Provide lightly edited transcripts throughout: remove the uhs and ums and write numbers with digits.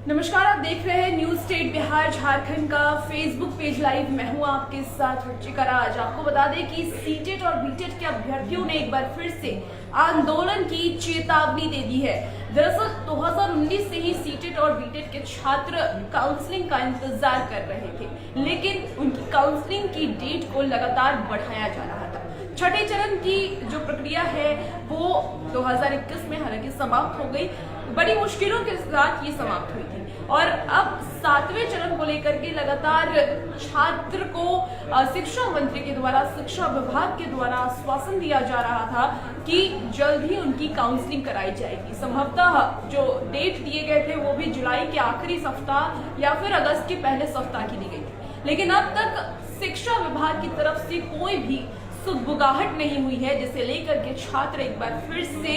नमस्कार, आप देख रहे हैं न्यूज स्टेट बिहार झारखंड का फेसबुक पेज लाइव। मैं हूं आपके साथ रुचिका राज। आपको बता दें कि सीटेट और बीटेट के अभ्यर्थियों ने एक बार फिर से आंदोलन की चेतावनी दे दी है। दरअसल 2019 से ही सीटेट और बीटेट के छात्र काउंसलिंग का इंतजार कर रहे थे, लेकिन उनकी काउंसलिंग की डेट को लगातार बढ़ाया जा रहा था। छठे चरण की जो प्रक्रिया है वो 2021 में हालांकि समाप्त हो गई। बड़ी मुश्किलों के साथ ये समाप्त हुई थी और अब सातवें चरण को लेकर के लगातार छात्र को शिक्षा मंत्री के द्वारा, शिक्षा विभाग के द्वारा आश्वासन दिया जा रहा था कि जल्द ही उनकी काउंसलिंग कराई जाएगी। संभवतः जो डेट दिए गए थे वो भी जुलाई के आखिरी सप्ताह या फिर अगस्त के पहले सप्ताह की दी गई थी, लेकिन अब तक शिक्षा विभाग की तरफ से कोई भी सुगबुगाहट नहीं हुई है, जिसे लेकर के छात्र एक बार फिर से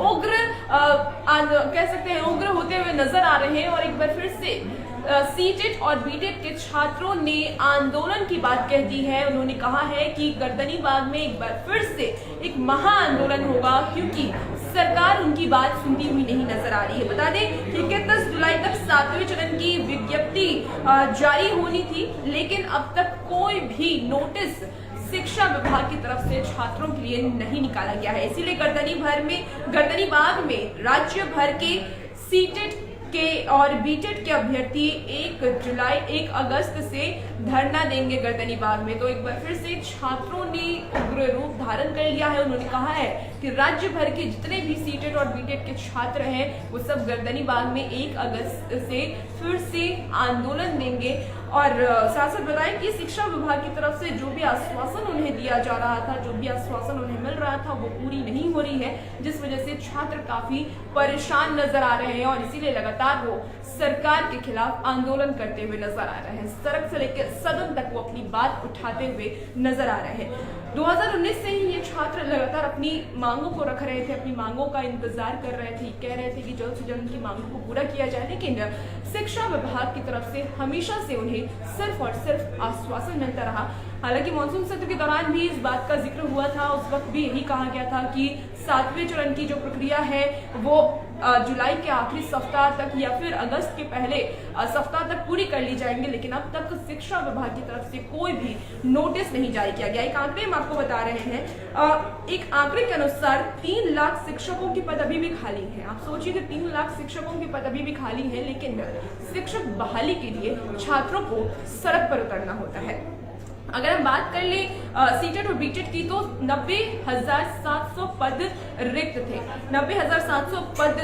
उग्र कह सकते हैं उग्र होते हुए नजर आ रहे हैं। और एक बार फिर से सीटेट और बीटेट के छात्रों ने आंदोलन की बात कह दी है। उन्होंने कहा है कि गर्दनीबाग में एक बार फिर से एक महा आंदोलन होगा, क्योंकि सरकार उनकी बात सुनती हुई नहीं नजर आ रही है। बता दें कि 31 जुलाई तक सातवें चरण की विज्ञप्ति जारी होनी थी, लेकिन अब तक कोई भी नोटिस शिक्षा विभाग की तरफ से छात्रों के लिए नहीं निकाला गया है। इसीलिए गर्दनीबाग में राज्य भर के सीटेट के और बीटेट के अभ्यर्थी 1 अगस्त से धरना देंगे गर्दनीबाग में। तो एक बार फिर से छात्रों ने उग्र रूप धारण कर लिया है। उन्होंने कहा है कि राज्य भर के जितने भी सीटेट और बीटेट के छात्र हैं वो सब गर्दनीबाग में 1 अगस्त से फिर से आंदोलन देंगे। और साथ साथ बताएं कि शिक्षा विभाग की तरफ से जो भी आश्वासन उन्हें दिया जा रहा था, जो भी आश्वासन उन्हें मिल रहा था, वो पूरी नहीं हो रही है, जिस वजह से छात्र काफी परेशान नजर आ रहे हैं और इसीलिए लगातार वो सरकार के खिलाफ आंदोलन करते हुए नजर आ रहे हैं। सड़क से लेकर सदन तक वो अपनी बात उठाते हुए नजर आ रहे हैं। 2019 से ही ये छात्र लगातार अपनी मांगों को रख रहे थे, अपनी मांगों का इंतजार कर रहे थे, कह रहे थे कि जल्द से जल्द उनकी मांगों को पूरा किया जाए, लेकिन शिक्षा विभाग की तरफ से हमेशा से उन्हें सिर्फ और सिर्फ आश्वासन मिलता रहा। हालांकि मानसून सत्र के दौरान भी इस बात का जिक्र हुआ था, उस वक्त भी यही कहा गया था कि सातवें चरण की जो प्रक्रिया है वो जुलाई के आखिरी सप्ताह तक या फिर अगस्त के पहले सप्ताह तक पूरी कर ली जाएंगे, लेकिन अब तक शिक्षा विभाग की तरफ से कोई भी नोटिस नहीं जारी किया गया। एक आंकड़े हम आपको बता रहे हैं, एक आंकड़े के अनुसार 3 लाख शिक्षकों की पद अभी भी खाली है। आप सोचिए कि 3 लाख शिक्षकों की पद अभी भी खाली है, लेकिन शिक्षक बहाली के लिए छात्रों को सड़क पर उतरना होता है। अगर हम बात कर ले सीटेट और बीटेट की, तो 90,700 पद रिक्त थे। 90,700 पद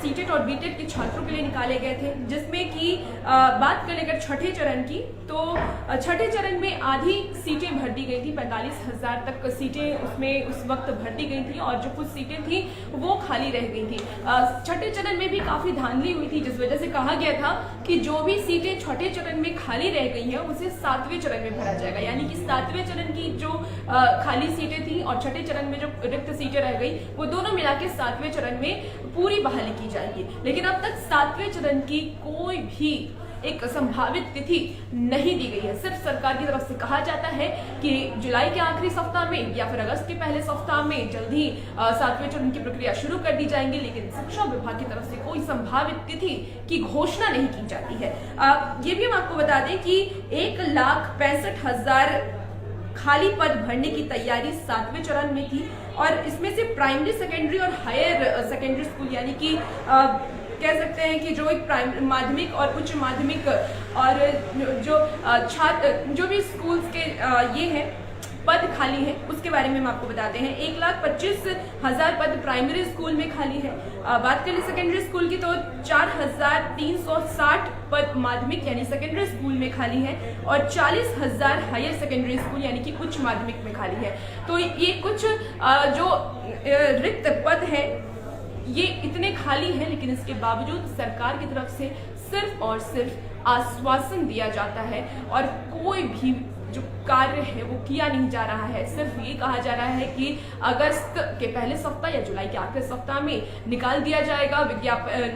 सीटेट और बीटेट के छात्रों के लिए निकाले गए थे, जिसमें कि बात कर लेकर छठे चरण की, तो छठे चरण में आधी सीटें भर दी गई थी। 45,000 तक सीटें उसमें उस वक्त भर दी गई थी और जो कुछ सीटें थी वो खाली रह गई थी। छठे चरण में भी काफी धांधली हुई थी, जिस वजह से कहा गया था कि जो भी सीटें छठे चरण में खाली रह गई है उसे सातवें चरण में भरा जाएगा। यानी कि सातवें चरण की जो खाली सीटें थी और छठे चरण में जो रिक्त सीटें रह गई, वो दोनों मिला के सातवें चरण में पूरी बहाली की जाएगी। लेकिन अब तक सातवें चरण की कोई भी एक संभावित तिथि नहीं दी गई है। सिर्फ सरकार की तरफ से कहा जाता है कि जुलाई के आखिरी सप्ताह में या फिर अगस्त के पहले सप्ताह में जल्द ही सातवें चरण की प्रक्रिया शुरू कर दी जाएंगी, लेकिन शिक्षा विभाग की तरफ से कोई संभावित तिथि की घोषणा नहीं की जाती है। ये भी हम आपको बता दें कि 1,65,000 खाली पद भरने की तैयारी सातवें चरण में थी और इसमें से प्राइमरी, सेकेंडरी और हायर सेकेंडरी स्कूल यानी कि कह सकते हैं कि जो एक माध्यमिक और उच्च माध्यमिक और जो छात्र जो भी स्कूल्स के ये है पद खाली है, उसके बारे में हम आपको बताते हैं। 1,25,000 पद प्राइमरी स्कूल में खाली है। बात करें सेकेंडरी स्कूल की, तो 4,360 पद माध्यमिक यानी सेकेंडरी स्कूल में खाली है और 40,000 हायर सेकेंडरी स्कूल यानी कि उच्च माध्यमिक में खाली है। तो ये कुछ जो रिक्त पद है ये इतने खाली हैं, लेकिन इसके बावजूद सरकार की तरफ से सिर्फ और सिर्फ आश्वासन दिया जाता है और कोई भी जो कार्य है वो किया नहीं जा रहा है। सिर्फ ये कहा जा रहा है कि अगस्त के पहले सप्ताह या जुलाई के आखिरी सप्ताह में निकाल दिया जाएगा,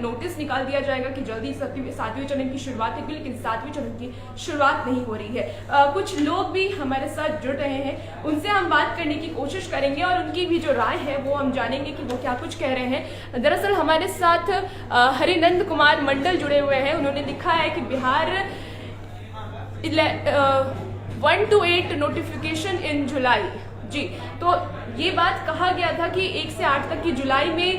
नोटिस निकाल दिया जाएगा कि जल्दी 7वें चरण की शुरुआत होगी, लेकिन 7वें चरण की शुरुआत नहीं हो रही है। कुछ लोग भी हमारे साथ जुड़ रहे हैं, उनसे हम बात करने की कोशिश करेंगे और उनकी भी जो राय है वो हम जानेंगे कि वो क्या कुछ कह रहे हैं। दरअसल हमारे साथ हरिनंद कुमार मंडल जुड़े हुए हैं। उन्होंने लिखा है कि बिहार 1 to 8 नोटिफिकेशन इन जुलाई। जी, तो ये बात कहा गया था कि 1 से 8 तक की जुलाई में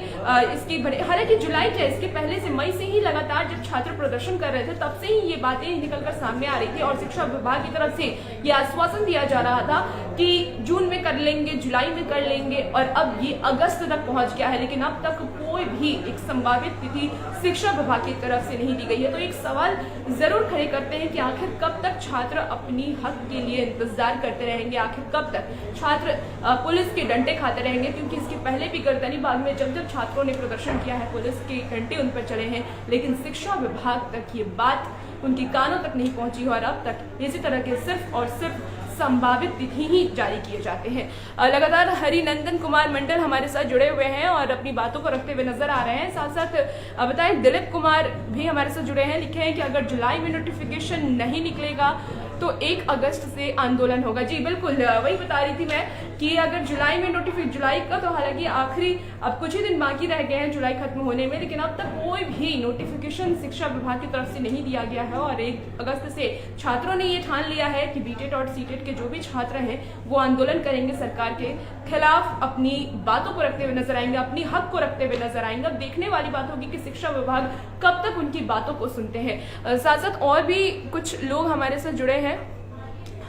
इसकी बड़े, हालांकि जुलाई क्या, इसके पहले से मई से ही लगातार जब छात्र प्रदर्शन कर रहे थे तब से ही ये बातें निकलकर सामने आ रही थी और शिक्षा विभाग की तरफ से ये आश्वासन दिया जा रहा था कि जून में कर लेंगे, जुलाई में कर लेंगे, और अब ये अगस्त तक पहुंच गया है, लेकिन अब तक कोई भी एक संभावित तिथि शिक्षा विभाग की तरफ से नहीं दी गई है। तो एक सवाल जरूर खड़े करते हैं कि आखिर कब तक छात्र अपनी हक के लिए इंतजार करते रहेंगे, आखिर कब तक छात्र पुलिस के डंडे खाते रहेंगे, क्योंकि इसके पहले भी गर्दनी बाग में जब जब छात्रों ने प्रदर्शन किया है पुलिस के डंडे उन पर चले हैं, लेकिन शिक्षा विभाग तक ये बात उनकी कानों तक नहीं पहुंची और अब तक इसी तरह के सिर्फ और सिर्फ संभावित तिथि ही जारी किए जाते हैं। लगातार हरिनंदन कुमार मंडल हमारे साथ जुड़े हुए हैं और अपनी बातों को रखते हुए नजर आ रहे हैं। साथ साथ बताएं, दिलीप कुमार भी हमारे साथ जुड़े हैं, लिखे हैं कि अगर जुलाई में नोटिफिकेशन नहीं निकलेगा तो 1 अगस्त से आंदोलन होगा। जी बिल्कुल, वही बता रही थी मैं कि अगर जुलाई में जुलाई का तो हालांकि आखिरी अब कुछ ही दिन बाकी रह गए हैं जुलाई खत्म होने में, लेकिन अब तक कोई भी नोटिफिकेशन शिक्षा विभाग की तरफ से नहीं दिया गया है और 1 अगस्त से छात्रों ने ये ठान लिया है कि बीटेट और सीटेट के जो भी छात्र हैं वो आंदोलन करेंगे, सरकार के खिलाफ अपनी बातों को रखते हुए नजर आएंगे, अपनी हक को रखते हुए नजर आएंगे। अब देखने वाली बात होगी कि शिक्षा विभाग कब तक उनकी बातों को सुनते हैं। साथ साथ और भी कुछ लोग हमारे साथ जुड़े हैं।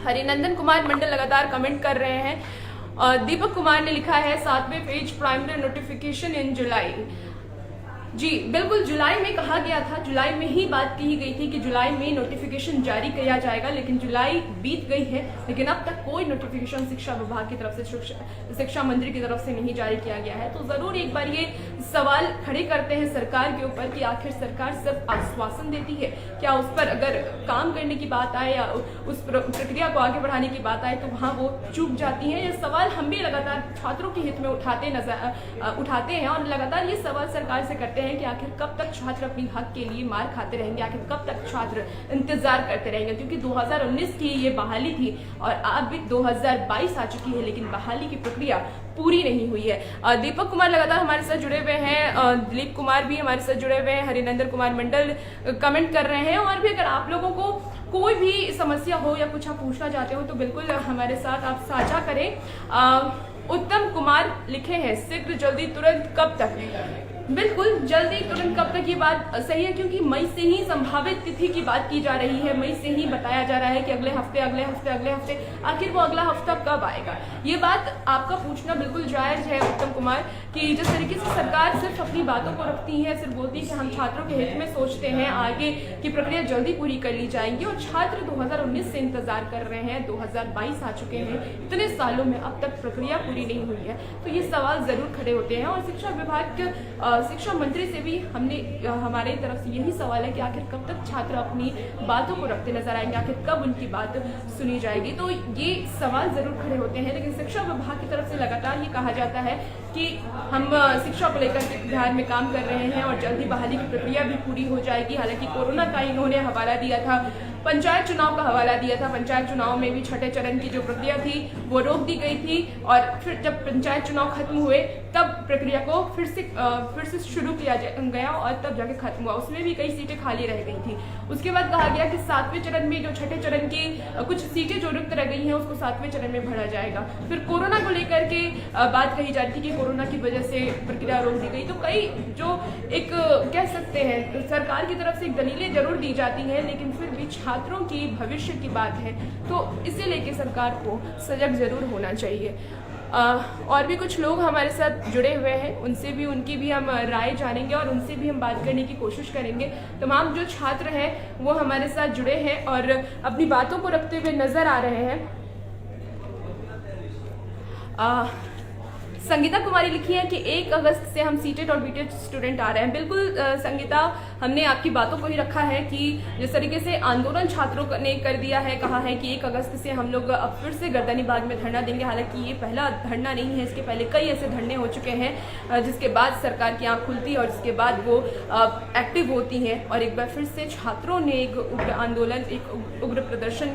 हरिनंदन कुमार मंडल लगातार कमेंट कर रहे हैं। दीपक कुमार ने लिखा है 7वें पेज प्राइमरी नोटिफिकेशन इन जुलाई। जी बिल्कुल, जुलाई में कहा गया था, जुलाई में ही बात कही गई थी कि जुलाई में नोटिफिकेशन जारी किया जाएगा, लेकिन जुलाई बीत गई है, लेकिन अब तक कोई नोटिफिकेशन शिक्षा विभाग की तरफ से, शिक्षा मंत्री की तरफ से नहीं जारी किया गया है। तो जरूर एक बार ये सवाल खड़े करते हैं सरकार के ऊपर कि आखिर सरकार सिर्फ आश्वासन देती है, क्या उस पर अगर काम करने की बात आए या उस प्रक्रिया को आगे बढ़ाने की बात आए तो वहाँ वो चूक जाती है। ये सवाल हम भी लगातार छात्रों के हित में उठाते हैं और लगातार ये सवाल सरकार से करते हैं कि आखिर कब तक छात्र अपनी हक के लिए मार खाते रहेंगे, आखिर कब तक छात्र इंतजार करते रहेंगे, क्योंकि 2019 की ये बहाली थी और अब भी 2022 आ चुकी है, लेकिन बहाली की प्रक्रिया पूरी नहीं हुई है। दीपक कुमार लगातार हमारे साथ जुड़े हुए हैं, दिलीप कुमार भी हमारे साथ जुड़े हुए हैं, हरिनंदन कुमार मंडल कमेंट कर रहे हैं। और भी अगर आप लोगों को कोई भी समस्या हो या कुछ आप पूछना चाहते हो तो बिल्कुल हमारे साथ आप साझा करें। उत्तम कुमार लिखे हैं, शीघ्र जल्दी तुरंत कब तक। बिल्कुल, जल्दी तुरंत कब तक ये बात सही है, क्योंकि मई से ही संभावित तिथि की बात की जा रही है, मई से ही बताया जा रहा है कि अगले हफ्ते, आखिर वो अगला हफ्ता कब आएगा। ये बात आपका पूछना बिल्कुल जायज है उत्तम कुमार, कि जिस तरीके से सरकार सिर्फ अपनी बातों को रखती है, सिर्फ बोलती है कि हम छात्रों के हित में सोचते हैं, आगे की प्रक्रिया जल्दी पूरी कर ली जाएंगी, और छात्र 2019 से इंतजार कर रहे हैं, 2022 आ चुके हैं, इतने सालों में अब तक प्रक्रिया पूरी नहीं हुई है। तो ये सवाल जरूर खड़े होते हैं और शिक्षा विभाग शिक्षा मंत्री से भी हमारे तरफ से यही सवाल है कि आखिर कब तक छात्र अपनी बातों को रखते नजर आएंगे, आखिर कब उनकी बात सुनी जाएगी। तो ये सवाल जरूर खड़े होते हैं, लेकिन शिक्षा विभाग की तरफ से लगातार ये कहा जाता है कि हम शिक्षा को लेकर बिहार में काम कर रहे हैं और जल्दी बहाली की प्रक्रिया भी पूरी हो जाएगी। हालांकि कोरोना का इन्होंने हवाला दिया था, पंचायत चुनाव का हवाला दिया था, पंचायत चुनाव में भी छठे चरण की जो प्रक्रिया थी वो रोक दी गई थी और फिर जब पंचायत चुनाव खत्म हुए तब प्रक्रिया को फिर से शुरू किया गया और तब जाके खत्म हुआ। उसमें भी कई सीटें खाली रह गई थी। उसके बाद कहा गया कि 7वें चरण में जो छठे चरण की कुछ सीटें जो रिक्त रह गई हैं उसको 7वें चरण में भरा जाएगा। फिर कोरोना को लेकर के बात कही जा रही थी कि कोरोना की वजह से प्रक्रिया रोक दी गई। तो कई जो एक कह सकते हैं सरकार की तरफ से एक दलीलें जरूर दी जाती हैं, लेकिन फिर भी छात्रों की भविष्य की बात है तो इसे लेके सरकार को सजग जरूर होना चाहिए। और भी कुछ लोग हमारे साथ जुड़े हुए हैं, उनसे भी उनकी भी हम राय जानेंगे और उनसे भी हम बात करने की कोशिश करेंगे। तमाम जो छात्र हैं वो हमारे साथ जुड़े हैं और अपनी बातों को रखते हुए नजर आ रहे हैं। संगीता कुमारी लिखी है कि 1 अगस्त से हम सीटेट और बीटेट स्टूडेंट आ रहे हैं। बिल्कुल संगीता, हमने आपकी बातों को ही रखा है कि जिस तरीके से आंदोलन छात्रों ने कर दिया है, कहा है कि 1 अगस्त से हम लोग अब फिर से गर्दनी बाग में धरना देंगे। हालांकि ये पहला धरना नहीं है, इसके पहले कई ऐसे धरने हो चुके हैं जिसके बाद सरकार की आंख खुलती है और जिसके बाद वो एक्टिव होती हैं और एक बार फिर से छात्रों ने एक उग्र आंदोलन, एक उग्र प्रदर्शन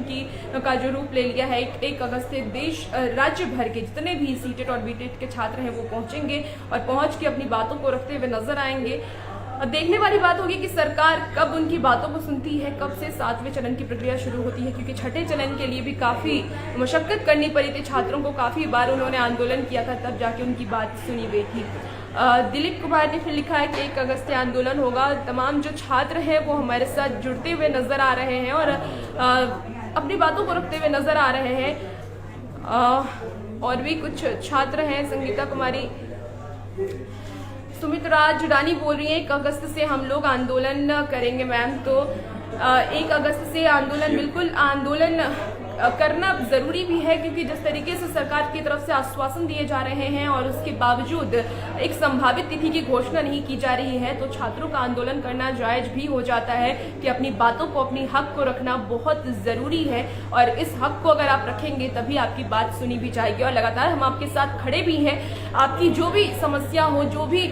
का जो रूप ले लिया है। 1 अगस्त से देश राज्य भर के जितने भी सीटेट और बीटेट के छात्र हैं वो पहुंचेंगे और पहुंच के अपनी बातों को रखते हुए नजर आएंगे। अब देखने वाली बात होगी कि सरकार कब उनकी बातों को सुनती है, कब से 7वें चरण की प्रक्रिया शुरू होती है, क्योंकि छठे चरण के लिए भी काफी मशक्कत करनी पड़ी थी छात्रों को। काफी बार उन्होंने आंदोलन किया था, तब जाके उनकी बात सुनी गई थी। दिलीप कुमार ने फिर लिखा है कि 1 अगस्त से आंदोलन होगा। तमाम जो छात्र हैं वो हमारे साथ जुड़ते हुए नजर आ रहे हैं और अपनी बातों को रखते हुए नजर आ रहे हैं। और भी कुछ छात्र हैं। संगीता कुमारी, सुमित राज रानी बोल रही है 1 अगस्त से हम लोग आंदोलन करेंगे मैम। तो 1 अगस्त से आंदोलन, बिल्कुल आंदोलन करना जरूरी भी है, क्योंकि जिस तरीके से सरकार की तरफ से आश्वासन दिए जा रहे हैं और उसके बावजूद एक संभावित तिथि की घोषणा नहीं की जा रही है, तो छात्रों का आंदोलन करना जायज भी हो जाता है कि अपनी बातों को, अपनी हक को रखना बहुत जरूरी है। और इस हक को अगर आप रखेंगे तभी आपकी बात सुनी भी जाएगी। और लगातार हम आपके साथ खड़े भी हैं। आपकी जो भी समस्या हो, जो भी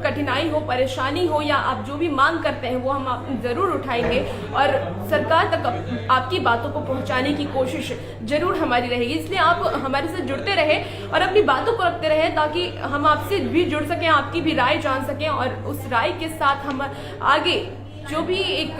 कठिनाई हो, परेशानी हो, या आप जो भी मांग करते हैं वो हम जरूर उठाएंगे और सरकार तक आपकी बातों को पहुंचाने की कोशिश जरूर हमारी रहेगी। इसलिए आप हमारे साथ जुड़ते रहे और अपनी बातों को रखते रहे, ताकि हम आपसे भी जुड़ सकें, आपकी भी राय जान सकें और उस राय के साथ हम आगे जो भी एक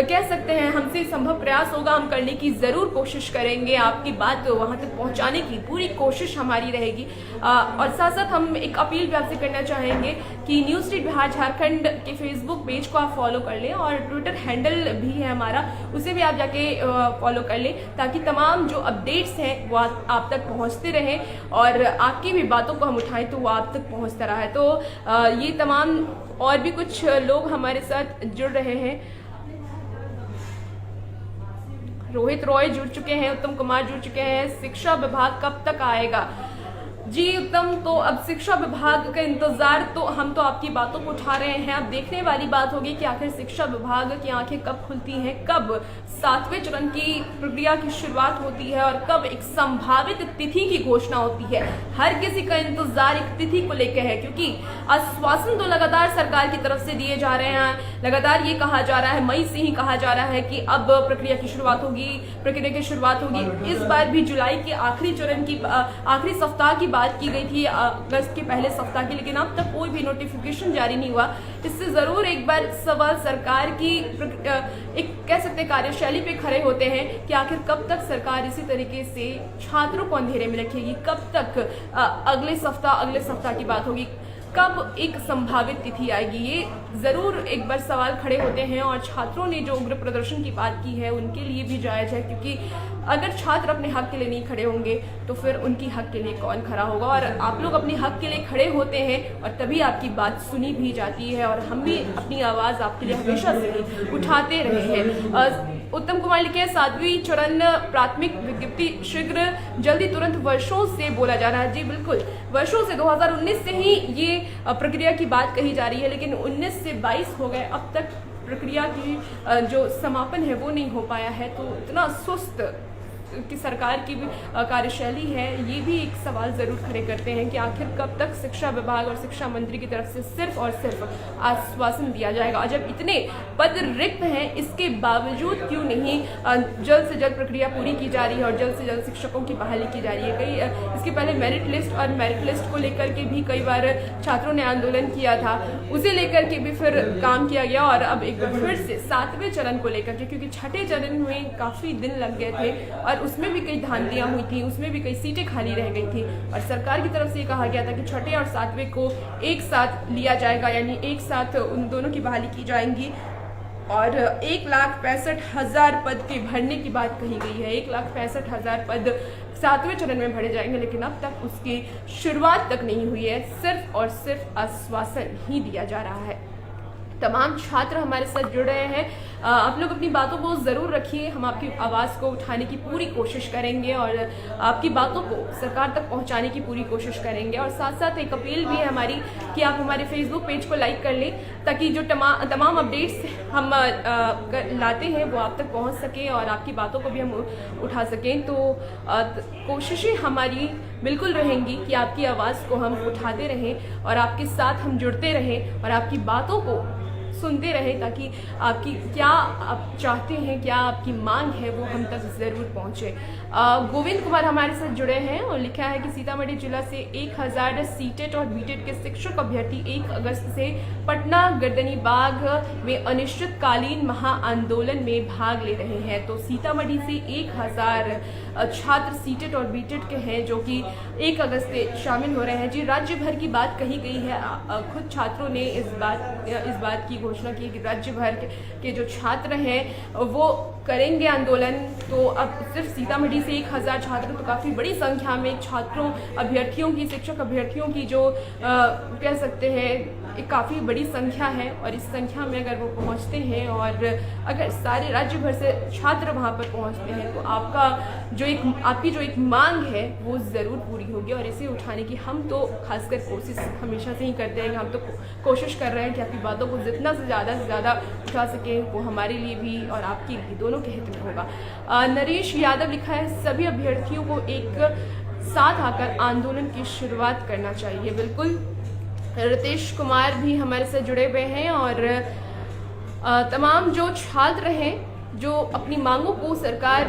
कह सकते हैं हमसे संभव प्रयास होगा, हम करने की जरूर कोशिश करेंगे। आपकी बात वहां तक पहुंचाने की पूरी कोशिश हमारी रहेगी। और साथ साथ हम एक अपील भी आपसे करना चाहेंगे कि न्यूज स्ट्रीट बिहार झारखंड के फेसबुक पेज को आप फॉलो कर लें और ट्विटर हैंडल भी है हमारा, उसे भी आप जाके फॉलो कर लें, ताकि तमाम जो अपडेट्स हैं वो आप तक पहुंचते रहें और आपकी भी बातों को हम उठाएं तो वो आप तक पहुंचता रहा है। तो ये तमाम और भी कुछ लोग हमारे साथ जुड़ रहे हैं। रोहित रॉय जुड़ चुके हैं, उत्तम कुमार जुड़ चुके हैं। शिक्षा विभाग कब तक आएगा? जी उत्तम, तो अब शिक्षा विभाग का इंतजार, तो हम तो आपकी बातों को उठा रहे हैं। अब देखने वाली बात होगी कि आखिर शिक्षा विभाग की आंखें कब खुलती हैं, कब 7वें चरण की प्रक्रिया की शुरुआत होती है और कब एक संभावित तिथि की घोषणा होती है। हर किसी का इंतजार एक तिथि को लेकर है, क्योंकि आश्वासन तो लगातार सरकार की तरफ से दिए जा रहे हैं। लगातार ये कहा जा रहा है, मई से ही कहा जा रहा है कि अब प्रक्रिया की शुरुआत होगी, प्रक्रिया की शुरुआत होगी। इस बार भी जुलाई के आखिरी चरण की आखिरी सप्ताह की बात की गई थी, अगस्त के पहले सप्ताह की, लेकिन अब तक कोई भी नोटिफिकेशन जारी नहीं हुआ। इससे जरूर एक बार सवाल सरकार की एक कह सकते कार्यशैली पे खड़े होते हैं कि आखिर कब तक सरकार इसी तरीके से छात्रों को अंधेरे में रखेगी, कब तक अगले सप्ताह की बात होगी, कब एक संभावित तिथि आएगी। ये जरूर एक बार सवाल खड़े होते हैं और छात्रों ने जो उग्र प्रदर्शन की बात की है उनके लिए भी जायज है, क्योंकि अगर छात्र अपने हक के लिए नहीं खड़े होंगे तो फिर उनकी हक के लिए कौन खड़ा होगा। और आप लोग अपने हक के लिए खड़े होते हैं और तभी आपकी बात सुनी भी जाती है और हम भी अपनी आवाज आपके लिए हमेशा से उठाते रहे हैं। उत्तम कुमार लिखे 7वीं चरण प्राथमिक विज्ञप्ति शीघ्र, जल्दी, तुरंत, वर्षों से बोला जा रहा है। जी बिल्कुल, वर्षों से 2019 से ही ये प्रक्रिया की बात कही जा रही है, लेकिन 19 से 22 हो गए, अब तक प्रक्रिया की जो समापन है वो नहीं हो पाया है। तो इतना सुस्त कि सरकार की भी कार्यशैली है, ये भी एक सवाल जरूर खड़े करते हैं कि आखिर कब तक शिक्षा विभाग और शिक्षा मंत्री की तरफ से सिर्फ और सिर्फ आश्वासन दिया जाएगा। और जब इतने पद रिक्त हैं, इसके बावजूद क्यों नहीं जल्द से जल्द प्रक्रिया पूरी की जा रही है और जल्द से जल्द शिक्षकों की बहाली की जा रही है। इसके पहले मेरिट लिस्ट और मेरिट लिस्ट को लेकर के भी कई बार छात्रों ने आंदोलन किया था, उसे लेकर के भी फिर काम किया गया और अब एक बार फिर से 7वें चरण को लेकर के, क्योंकि छठे चरण में काफी दिन लग गए थे और उसमें भी कई धांधलियां हुई थी, उसमें भी कई सीटें खाली रह गई थी और सरकार की तरफ से कहा गया था कि छठे और 7वें को एक साथ लिया जाएगा, यानी एक साथ उन दोनों की बहाली की जाएंगी। और 1,65,000 पद के भरने की बात कही गई है। 1,65,000 पद 7वें चरण में भरे जाएंगे, लेकिन अब तक उसकी शुरुआत तक नहीं हुई है, सिर्फ और सिर्फ आश्वासन ही दिया जा रहा है। तमाम छात्र हमारे साथ जुड़ रहे हैं। आप लोग अपनी बातों को ज़रूर रखिए, हम आपकी आवाज़ को उठाने की पूरी कोशिश करेंगे और आपकी बातों को सरकार तक पहुंचाने की पूरी कोशिश करेंगे। और साथ साथ एक अपील भी है हमारी कि आप हमारे फेसबुक पेज को लाइक कर लें, ताकि जो तमाम अपडेट्स हम लाते हैं वो आप तक पहुंच सके और आपकी बातों को भी हम उठा सकें। तो कोशिशें हमारी बिल्कुल रहेंगी कि आपकी आवाज़ को हम उठाते रहें और आपके साथ हम जुड़ते रहें और आपकी बातों को सुनते रहें, ताकि आपकी क्या आप चाहते हैं, क्या आपकी मांग है, वो हम तक ज़रूर पहुँचे। गोविंद कुमार हमारे साथ जुड़े हैं और लिखा है कि सीतामढ़ी जिला से 1000 सीटेट और बीटेट के शिक्षक अभ्यर्थी 1 अगस्त से पटना गर्दनी बाग में अनिश्चितकालीन महाआंदोलन में भाग ले रहे हैं। तो सीतामढ़ी से 1000 छात्र सीटेट और बीटेट के हैं जो कि 1 अगस्त से शामिल हो रहे हैं। जी, राज्य भर की बात कही गई है, खुद छात्रों ने इस बात की घोषणा की कि राज्य भर के जो छात्र हैं वो करेंगे आंदोलन। तो अब सिर्फ सीतामढ़ी से 1000 छात्र तो काफ़ी बड़ी संख्या में छात्रों, अभ्यर्थियों की, शिक्षक अभ्यर्थियों की जो कह सकते हैं एक काफ़ी बड़ी संख्या है। और इस संख्या में अगर वो पहुंचते हैं और अगर सारे राज्य भर से छात्र वहां पर पहुंचते हैं तो आपकी जो एक मांग है वो ज़रूर पूरी होगी। और इसे उठाने की हम तो खासकर कोशिश हमेशा से ही करते हैं। हम तो कोशिश कर रहे हैं कि आपकी बातों को जितना से ज़्यादा उठा सकें, वो हमारे लिए भी और आपके लिए दोनों के हित में होगा। नरेश यादव लिखा है, सभी अभ्यर्थियों को एक साथ आकर आंदोलन की शुरुआत करना चाहिए। बिल्कुल, रितेश कुमार भी हमारे साथ जुड़े हुए हैं और तमाम जो छात्र हैं जो अपनी मांगों को सरकार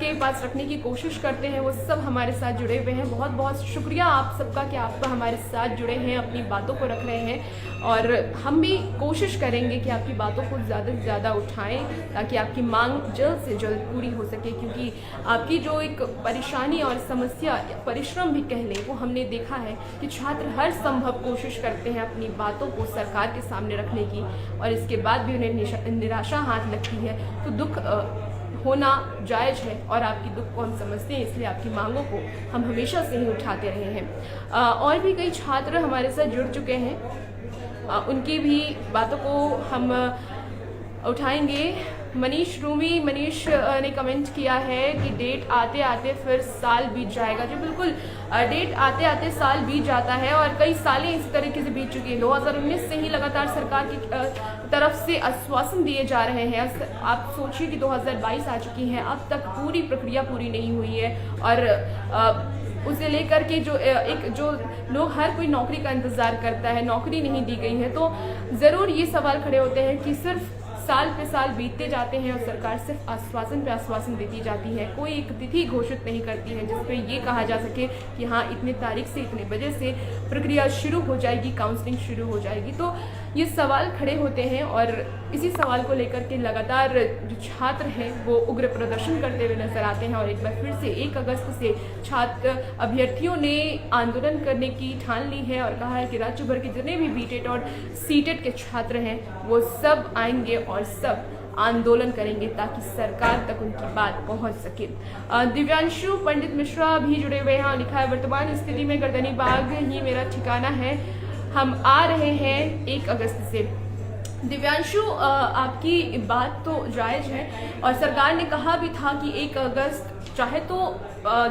के पास रखने की कोशिश करते हैं, वो सब हमारे साथ जुड़े हुए हैं। बहुत बहुत शुक्रिया आप सबका कि आप हमारे साथ जुड़े हैं, अपनी बातों को रख रहे हैं। और हम भी कोशिश करेंगे कि आपकी बातों को ज़्यादा से ज़्यादा उठाएं ताकि आपकी मांग जल्द से जल्द पूरी हो सके। क्योंकि आपकी जो एक परेशानी और समस्या, परिश्रम भी कह लें, वो हमने देखा है कि छात्र हर संभव कोशिश करते हैं अपनी बातों को सरकार के सामने रखने की, और इसके बाद भी उन्हें निराशा हाथ लगती है। तो दुख होना जायज़ है और आपकी दुख को हम समझते हैं, इसलिए आपकी मांगों को हम हमेशा से ही उठाते रहे हैं। और भी कई छात्र हमारे साथ जुड़ चुके हैं, उनकी भी बातों को हम उठाएंगे। मनीष ने कमेंट किया है कि डेट आते आते फिर साल बीत जाएगा। जी बिल्कुल, डेट आते आते साल बीत जाता है और कई सालें इस तरीके से बीत चुकी हैं। 2019 से ही लगातार सरकार की तरफ से आश्वासन दिए जा रहे हैं। आप सोचिए कि 2022 आ चुकी है, अब तक पूरी प्रक्रिया पूरी नहीं हुई है। और उसे लेकर के जो लोग, हर कोई नौकरी का इंतज़ार करता है, नौकरी नहीं दी गई है। तो ज़रूर ये सवाल खड़े होते हैं कि सिर्फ साल पे साल बीतते जाते हैं और सरकार सिर्फ आश्वासन पे आश्वासन देती जाती है, कोई एक तिथि घोषित नहीं करती है जिस पे ये कहा जा सके कि हाँ इतने तारीख से इतने बजे से प्रक्रिया शुरू हो जाएगी, काउंसलिंग शुरू हो जाएगी। तो ये सवाल खड़े होते हैं और इसी सवाल को लेकर के लगातार जो छात्र हैं वो उग्र प्रदर्शन करते हुए नजर आते हैं। और एक बार फिर से 1 अगस्त से छात्र अभ्यर्थियों ने आंदोलन करने की ठान ली है और कहा है कि राज्य भर के जितने भी बीटेट और सीटेट के छात्र हैं वो सब आएंगे और सब आंदोलन करेंगे ताकि सरकार तक उनकी बात पहुंच सके। दिव्यांशु पंडित मिश्रा भी जुड़े हुए हैं और लिखा है, वर्तमान स्थिति में गर्दनी बाग ही मेरा ठिकाना है, हम आ रहे हैं 1 अगस्त से। दिव्यांशु, आपकी बात तो जायज़ है और सरकार ने कहा भी था कि 1 अगस्त चाहे तो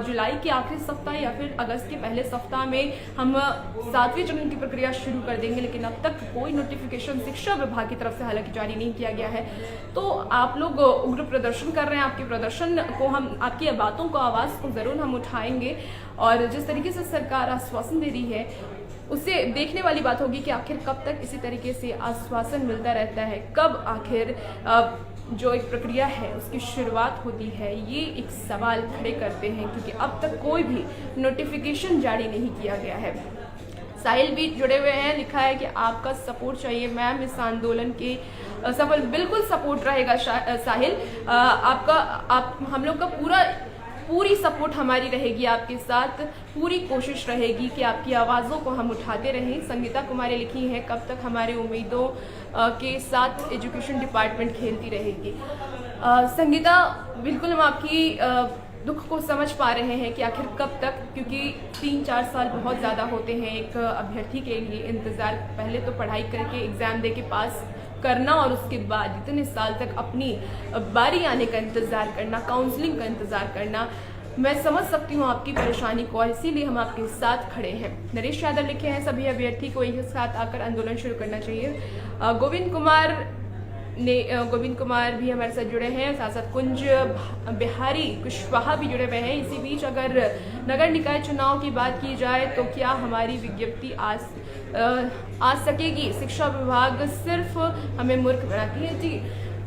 जुलाई के आखिरी सप्ताह या फिर अगस्त के पहले सप्ताह में हम 7वें चरण की प्रक्रिया शुरू कर देंगे, लेकिन अब तक कोई नोटिफिकेशन शिक्षा विभाग की तरफ से हालांकि जारी नहीं किया गया है। तो आप लोग उग्र प्रदर्शन कर रहे हैं, आपके प्रदर्शन को हम, आपकी बातों को, आवाज़ को ज़रूर हम उठाएंगे। और जिस तरीके से सरकार आश्वासन दे रही है उससे देखने वाली बात होगी कि आखिर कब तक इसी तरीके से आश्वासन मिलता रहता है, कब आखिर जो एक प्रक्रिया है उसकी शुरुआत होती है। ये एक सवाल खड़े करते हैं क्योंकि अब तक कोई भी नोटिफिकेशन जारी नहीं किया गया है। साहिल भी जुड़े हुए हैं, लिखा है कि आपका सपोर्ट चाहिए मैम इस आंदोलन के सफल। बिल्कुल सपोर्ट रहेगा साहिल, हम लोग का पूरी सपोर्ट हमारी रहेगी आपके साथ, पूरी कोशिश रहेगी कि आपकी आवाज़ों को हम उठाते रहें। संगीता कुमारी लिखी है, कब तक हमारे उम्मीदों के साथ एजुकेशन डिपार्टमेंट खेलती रहेगी। संगीता, बिल्कुल हम आपकी दुख को समझ पा रहे हैं कि आखिर कब तक, क्योंकि 3-4 साल बहुत ज़्यादा होते हैं एक अभ्यर्थी के लिए इंतज़ार। पहले तो पढ़ाई करके एग्ज़ाम दे के पास करना और उसके बाद इतने साल तक अपनी बारी आने का इंतज़ार करना, काउंसलिंग का इंतज़ार करना। मैं समझ सकती हूँ आपकी परेशानी को और इसीलिए हम आपके साथ खड़े हैं। नरेश यादव लिखे हैं, सभी अभ्यर्थी को एक साथ आकर आंदोलन शुरू करना चाहिए। गोविंद कुमार भी हमारे साथ जुड़े हैं, साथ साथ कुंज बिहारी कुशवाहा भी जुड़े हुए हैं। इसी बीच अगर नगर निकाय चुनाव की बात की जाए तो क्या हमारी विज्ञप्ति आ सकेगी? शिक्षा विभाग सिर्फ हमें मूर्ख बनाती है। जी,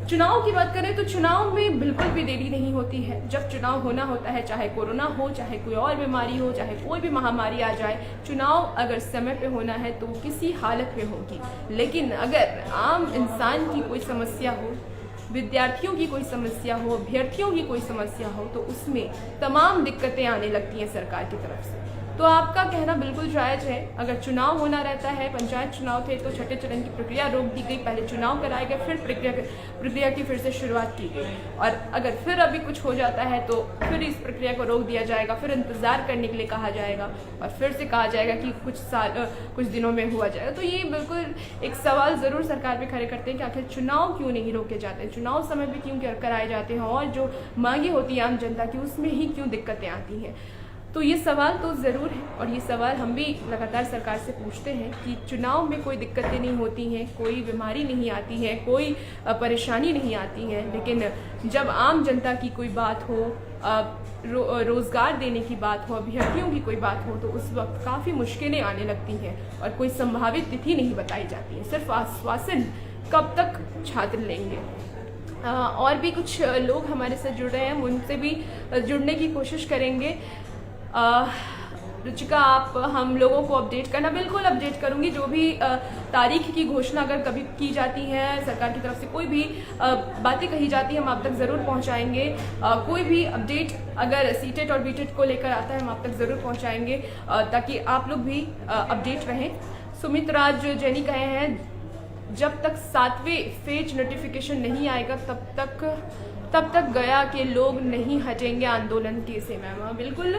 चुनाव की बात करें तो चुनाव में बिल्कुल भी देरी नहीं होती है। जब चुनाव होना होता है, चाहे कोरोना हो, चाहे कोई और बीमारी हो, चाहे कोई भी महामारी आ जाए, चुनाव अगर समय पे होना है तो किसी हालत में होगी। लेकिन अगर आम इंसान की कोई समस्या हो, विद्यार्थियों की कोई समस्या हो, अभ्यर्थियों की कोई समस्या हो, तो उसमें तमाम दिक्कतें आने लगती हैं सरकार की तरफ से। तो आपका कहना बिल्कुल जायज़ है। अगर चुनाव होना रहता है, पंचायत चुनाव थे तो छठे चरण की प्रक्रिया रोक दी गई, पहले चुनाव कराए गए, फिर प्रक्रिया की फिर से शुरुआत की गई। और अगर फिर अभी कुछ हो जाता है तो फिर इस प्रक्रिया को रोक दिया जाएगा, फिर इंतज़ार करने के लिए कहा जाएगा और फिर से कहा जाएगा कि कुछ दिनों में हुआ जाएगा। तो ये बिल्कुल एक सवाल ज़रूर सरकार पे खड़े करते हैं कि आखिर चुनाव क्यों नहीं रोके जाते हैं, चुनाव समय पर क्यों कराए जाते हैं और जो मांगे होती है आम जनता की उसमें ही क्यों दिक्कतें आती हैं। तो ये सवाल तो ज़रूर है और ये सवाल हम भी लगातार सरकार से पूछते हैं कि चुनाव में कोई दिक्कतें नहीं होती हैं, कोई बीमारी नहीं आती है, कोई परेशानी नहीं आती है, लेकिन जब आम जनता की कोई बात हो, रोज़गार देने की बात हो, अभ्यर्थियों की कोई बात हो, तो उस वक्त काफ़ी मुश्किलें आने लगती हैं और कोई संभावित तिथि नहीं बताई जाती है, सिर्फ आश्वासन कब तक छात्र लेंगे। और भी कुछ लोग हमारे साथ जुड़ रहे हैं, उनसे भी जुड़ने की कोशिश करेंगे। रुचिका, आप हम लोगों को अपडेट करना। बिल्कुल अपडेट करूंगी, जो भी तारीख की घोषणा अगर कभी की जाती है सरकार की तरफ से, कोई भी बातें कही जाती हैं, हम आप तक ज़रूर पहुंचाएंगे। कोई भी अपडेट अगर सीटेट और बीटेट को लेकर आता है, हम आप तक ज़रूर पहुंचाएंगे ताकि आप लोग भी अपडेट रहें। सुमित राज जैनी कहे हैं, जब तक 7वें फेज नोटिफिकेशन नहीं आएगा तब तक गया के लोग नहीं हटेंगे आंदोलन के से। मैम बिल्कुल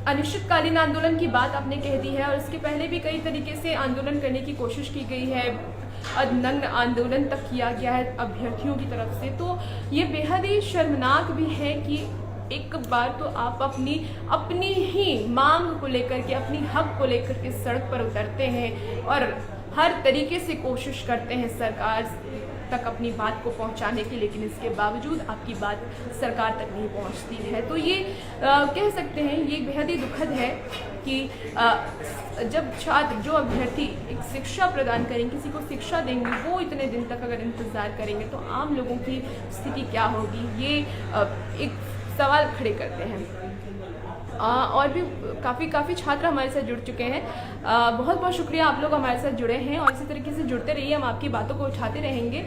अनिश्चितकालीन आंदोलन की बात आपने कह दी है और इसके पहले भी कई तरीके से आंदोलन करने की कोशिश की गई है, नग्न आंदोलन तक किया गया है अभ्यर्थियों की तरफ से। तो ये बेहद ही शर्मनाक भी है कि एक बार तो आप अपनी ही मांग को लेकर के, अपनी हक को लेकर के सड़क पर उतरते हैं और हर तरीके से कोशिश करते हैं सरकार तक अपनी बात को पहुंचाने की, लेकिन इसके बावजूद आपकी बात सरकार तक नहीं पहुंचती है। तो ये कह सकते हैं, ये बेहद ही दुखद है कि जब छात्र, जो अभ्यर्थी एक शिक्षा प्रदान करेंगे, किसी को शिक्षा देंगे, वो इतने दिन तक अगर इंतज़ार करेंगे तो आम लोगों की स्थिति क्या होगी, ये एक सवाल खड़े करते हैं। और भी काफ़ी छात्र हमारे साथ जुड़ चुके हैं। बहुत बहुत शुक्रिया, आप लोग हमारे साथ जुड़े हैं और इसी तरीके से जुड़ते रहिए, हम आपकी बातों को उठाते रहेंगे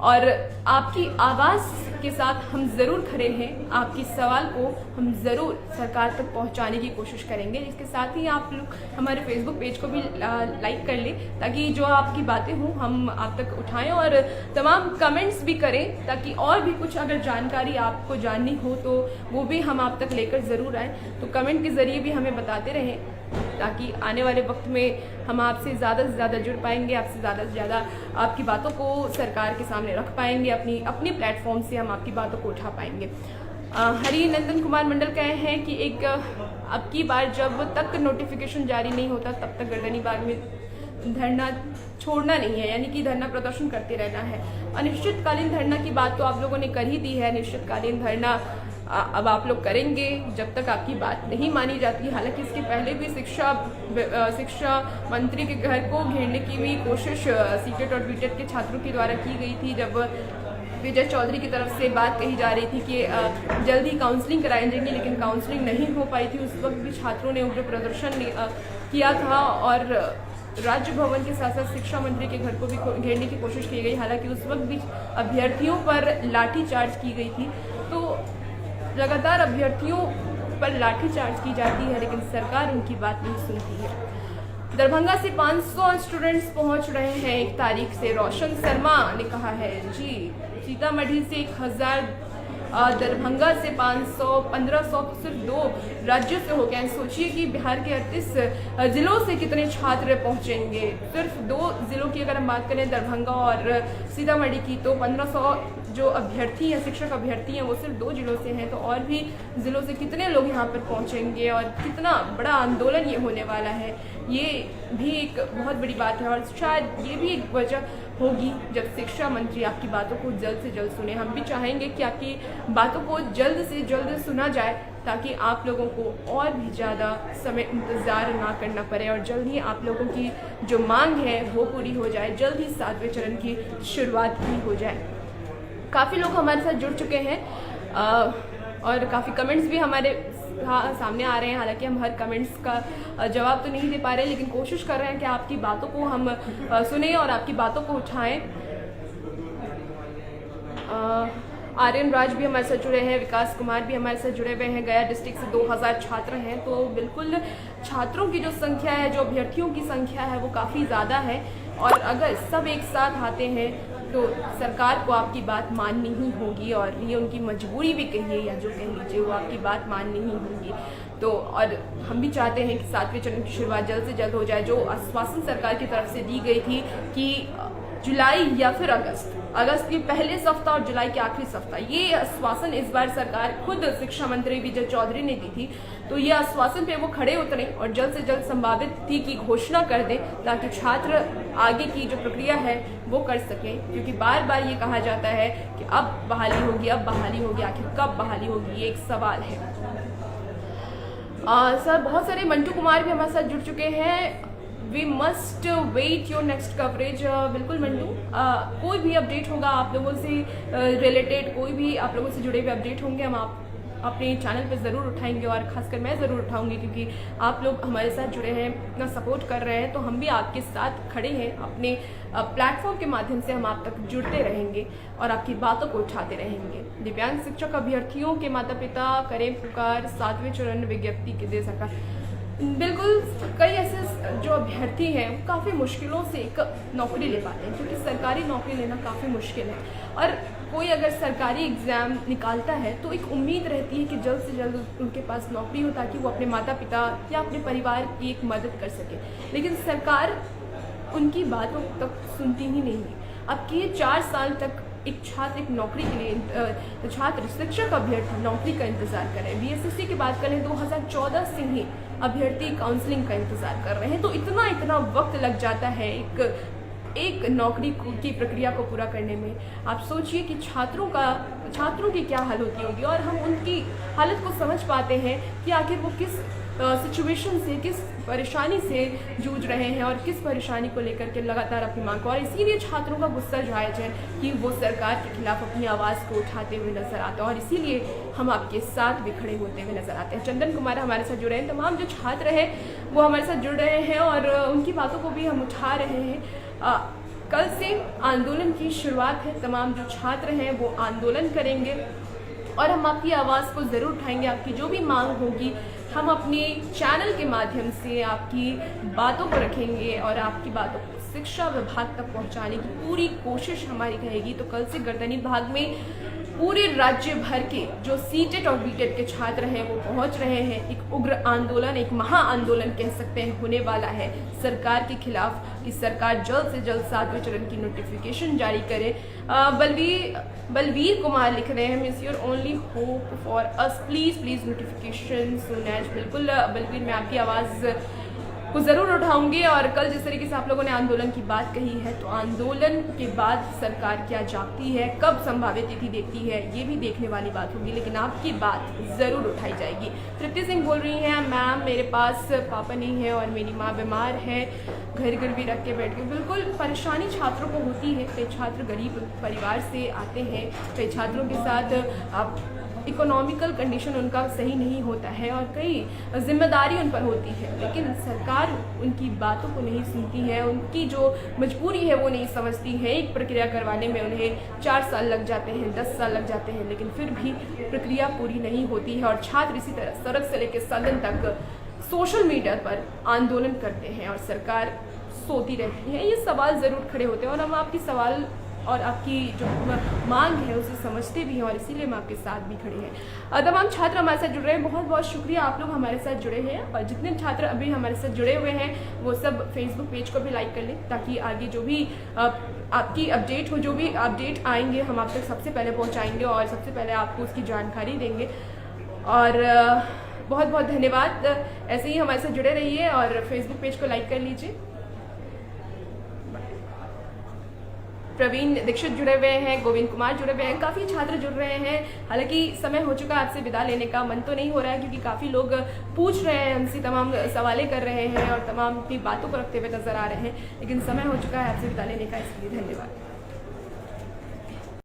और आपकी आवाज़ के साथ हम ज़रूर खड़े हैं। आपकी सवाल को हम ज़रूर सरकार तक पहुंचाने की कोशिश करेंगे। इसके साथ ही आप लोग हमारे फेसबुक पेज को भी लाइक कर लें ताकि जो आपकी बातें हों हम आप तक उठाएं और तमाम कमेंट्स भी करें ताकि और भी कुछ अगर जानकारी आपको जाननी हो तो वो भी हम आप तक लेकर ज़रूर आएँ। तो कमेंट के ज़रिए भी हमें बताते रहें ताकि आने वाले वक्त में हम आपसे ज़्यादा से ज़्यादा जुड़ पाएंगे, आपसे ज़्यादा से ज़्यादा आपकी बातों को सरकार के सामने रख पाएंगे, अपनी प्लेटफॉर्म से हम आपकी बातों को उठा पाएंगे। हरी नंदन कुमार मंडल कहे हैं कि अब की बार जब तक नोटिफिकेशन जारी नहीं होता तब तक गर्दनी बाग में धरना छोड़ना नहीं है, यानी कि धरना प्रदर्शन करते रहना है। अनिश्चितकालीन धरना की बात तो आप लोगों ने कर ही दी है। अनिश्चितकालीन धरना अब आप लोग करेंगे जब तक आपकी बात नहीं मानी जाती। हालांकि इसके पहले भी शिक्षा मंत्री के घर को घेरने की भी कोशिश सीटेट और बीटेट के छात्रों के द्वारा की गई थी, जब विजय चौधरी की तरफ से बात कही जा रही थी कि जल्द ही काउंसलिंग कराई जाएंगी, लेकिन काउंसलिंग नहीं हो पाई थी। उस वक्त भी छात्रों ने उग्र प्रदर्शन किया था और राज्य भवन के साथ साथ शिक्षा मंत्री के घर को भी घेरने की कोशिश की गई। हालांकि उस वक्त भी अभ्यर्थियों पर लाठीचार्ज की गई थी। तो लगातार अभ्यर्थियों पर लाठीचार्ज की जाती है लेकिन सरकार उनकी बात नहीं सुनती है। दरभंगा से 500 स्टूडेंट्स पहुंच रहे हैं 1 तारीख से, रोशन शर्मा ने कहा है। जी, सीतामढ़ी से 1000 दरभंगा से 500, 1500 तो सिर्फ 2 राज्यों से हो गए हैं। सोचिए कि बिहार के 38 ज़िलों से कितने छात्र पहुंचेंगे। सिर्फ 2 ज़िलों की अगर हम बात करें, दरभंगा और सीतामढ़ी की, तो 1500 जो अभ्यर्थी हैं, शिक्षक अभ्यर्थी हैं, वो सिर्फ 2 ज़िलों से हैं। तो और भी ज़िलों से कितने लोग यहाँ पर पहुँचेंगे और कितना बड़ा आंदोलन ये होने वाला है, ये भी एक बहुत बड़ी बात है। और शायद ये भी एक वजह होगी जब शिक्षा मंत्री आपकी बातों को जल्द से जल्द सुने। हम भी चाहेंगे कि आपकी बातों को जल्द से जल्द सुना जाए, ताकि आप लोगों को और भी ज़्यादा समय इंतज़ार ना करना पड़े और जल्द ही आप लोगों की जो मांग है वो पूरी हो जाए, जल्द ही 7वें चरण की शुरुआत भी हो जाए। काफ़ी लोग हमारे साथ जुड़ चुके हैं और काफ़ी कमेंट्स भी हमारे सामने आ रहे हैं। हालांकि हम हर कमेंट्स का जवाब तो नहीं दे पा रहे, लेकिन कोशिश कर रहे हैं कि आपकी बातों को हम सुने और आपकी बातों को उठाएं। आर्यन राज भी हमारे साथ जुड़े हैं, विकास कुमार भी हमारे साथ जुड़े हुए हैं। गया डिस्ट्रिक्ट से 2000 छात्र हैं, तो बिल्कुल छात्रों की जो संख्या है, जो अभ्यर्थियों की संख्या है, वो काफ़ी ज़्यादा है। और अगर सब एक साथ आते हैं तो सरकार को आपकी बात माननी ही होगी, और ये उनकी मजबूरी भी कहिए या जो कह लीजिए, वो आपकी बात माननी ही होगी। तो और हम भी चाहते हैं कि 7वें चरण की शुरुआत जल्द से जल्द हो जाए। जो आश्वासन सरकार की तरफ से दी गई थी कि जुलाई या फिर अगस्त के पहले सप्ताह और जुलाई के आखिरी सप्ताह, ये आश्वासन इस बार सरकार खुद शिक्षा मंत्री विजय चौधरी ने दी थी। तो ये आश्वासन पे वो खड़े उतरे और जल्द से जल्द संभावित थी कि घोषणा कर दें, ताकि छात्र आगे की जो प्रक्रिया है वो कर सकें। क्योंकि बार बार ये कहा जाता है कि अब बहाली होगी, अब बहाली होगी, आखिर कब बहाली होगी, ये एक सवाल है। सर, बहुत सारे मंटू कुमार भी हमारे साथ जुड़ चुके हैं। We must wait your next coverage. बिल्कुल मंटू, कोई भी अपडेट होगा आप लोगों से रिलेटेड, कोई भी आप लोगों से जुड़े हुए अपडेट होंगे, हम आप अपने चैनल पे ज़रूर उठाएंगे, और ख़ासकर मैं ज़रूर उठाऊंगी, क्योंकि आप लोग हमारे साथ जुड़े हैं, इतना सपोर्ट कर रहे हैं, तो हम भी आपके साथ खड़े हैं। अपने प्लेटफॉर्म के माध्यम से हम आप तक जुड़ते रहेंगे और आपकी बातों को उठाते रहेंगे। दिव्यांग शिक्षक अभ्यर्थियों के माता पिता करें पुकार, 7वें चरण विज्ञप्ति के दे सरकार। बिल्कुल, कई ऐसे जो अभ्यर्थी हैं वो काफ़ी मुश्किलों से एक नौकरी ले पाते हैं, क्योंकि सरकारी नौकरी लेना काफ़ी मुश्किल है। और कोई अगर सरकारी एग्ज़ाम निकालता है तो एक उम्मीद रहती है कि जल्द से जल्द उनके पास नौकरी हो, ताकि वो अपने माता पिता या अपने परिवार की एक मदद कर सके। लेकिन सरकार उनकी बातों तक सुनती ही नहीं है। अब कि 4 साल तक एक छात्र एक नौकरी के लिए, छात्र शिक्षक अभ्यर्थी नौकरी का इंतज़ार कर रहे हैं। बीएसएससी की बात करें, 2014 से ही अभ्यर्थी काउंसलिंग का इंतज़ार कर रहे हैं। तो इतना वक्त लग जाता है एक नौकरी की प्रक्रिया को पूरा करने में। आप सोचिए कि छात्रों की क्या हालत होगी, और हम उनकी हालत को समझ पाते हैं कि आखिर वो किस सिचुएशन से, किस परेशानी से जूझ रहे हैं और किस परेशानी को लेकर के लगातार अपनी मांग को। और इसीलिए छात्रों का गुस्सा जायज़ है कि वो सरकार के खिलाफ अपनी आवाज़ को उठाते हुए नजर आते हैं, और इसीलिए हम आपके साथ भी खड़े होते हुए नजर आते हैं। चंदन कुमार हमारे साथ जुड़े हैं, तमाम जो छात्र हैं वो हमारे साथ जुड़ रहे हैं और उनकी बातों को भी हम उठा रहे हैं। कल से आंदोलन की शुरुआत है, तमाम जो छात्र हैं वो आंदोलन करेंगे और हम आपकी आवाज़ को ज़रूर उठाएंगे। आपकी जो भी मांग होगी हम अपने चैनल के माध्यम से आपकी बातों को रखेंगे और आपकी बातों को शिक्षा विभाग तक पहुंचाने की पूरी कोशिश हमारी रहेगी। तो कल से गर्दनी भाग में पूरे राज्य भर के जो सीटेट और बीटेट के छात्र हैं वो पहुंच रहे हैं। एक उग्र आंदोलन, एक महा आंदोलन कह सकते हैं होने वाला है सरकार के खिलाफ, कि सरकार जल्द से जल्द 7वें चरण की नोटिफिकेशन जारी करे। बलवीर कुमार लिख रहे हैं, miss your only hope for us, please notification सुन एज। बिल्कुल बलवीर, मैं आपकी आवाज़ को ज़रूर उठाऊंगी। और कल जिस तरीके से आप लोगों ने आंदोलन की बात कही है, तो आंदोलन के बाद सरकार क्या जागती है, कब संभावित तिथि देखती है, ये भी देखने वाली बात होगी, लेकिन आपकी बात ज़रूर उठाई जाएगी। तृप्ति सिंह बोल रही हैं, मैम मेरे पास पापा नहीं है और मेरी माँ बीमार है, घर भी रख के बैठ के। बिल्कुल परेशानी छात्रों को होती है, कई छात्र गरीब परिवार से आते हैं, कई छात्रों के साथ इकोनॉमिकल कंडीशन उनका सही नहीं होता है और कई जिम्मेदारी उन पर होती है, लेकिन सरकार उनकी बातों को नहीं सुनती है, उनकी जो मजबूरी है वो नहीं समझती है। एक प्रक्रिया करवाने में उन्हें 4 साल लग जाते हैं, 10 साल लग जाते हैं, लेकिन फिर भी प्रक्रिया पूरी नहीं होती है और छात्र इसी तरह सड़क से लेकर सदन तक सोशल मीडिया पर आंदोलन करते हैं और सरकार सोती रहती है। ये सवाल ज़रूर खड़े होते हैं और हम आपकी सवाल और आपकी जो मांग है उसे समझते भी हैं और इसीलिए हम आपके साथ भी खड़े हैं। तमाम छात्र हमारे साथ जुड़ रहे हैं, बहुत बहुत शुक्रिया आप लोग हमारे साथ जुड़े हैं। और जितने छात्र अभी हमारे साथ जुड़े हुए हैं वो सब फेसबुक पेज को भी लाइक कर लें, ताकि आगे जो भी आपकी अपडेट हो, जो भी अपडेट आएंगे हम आप तक सबसे पहले पहुंचाएंगे और सबसे पहले आपको उसकी जानकारी देंगे। और बहुत बहुत धन्यवाद, ऐसे ही हमारे साथ जुड़े रहिए और फेसबुक पेज को लाइक कर लीजिए। प्रवीण दीक्षित जुड़े हुए हैं, गोविंद कुमार जुड़े हुए हैं, काफ़ी छात्र जुड़ रहे हैं। हालांकि समय हो चुका है आपसे विदा लेने का, मन तो नहीं हो रहा है क्योंकि काफ़ी लोग पूछ रहे हैं हमसे, तमाम सवालें कर रहे हैं और तमाम अपनी बातों को रखते हुए नजर आ रहे हैं, लेकिन समय हो चुका है आपसे विदा लेने का, इसलिए धन्यवाद।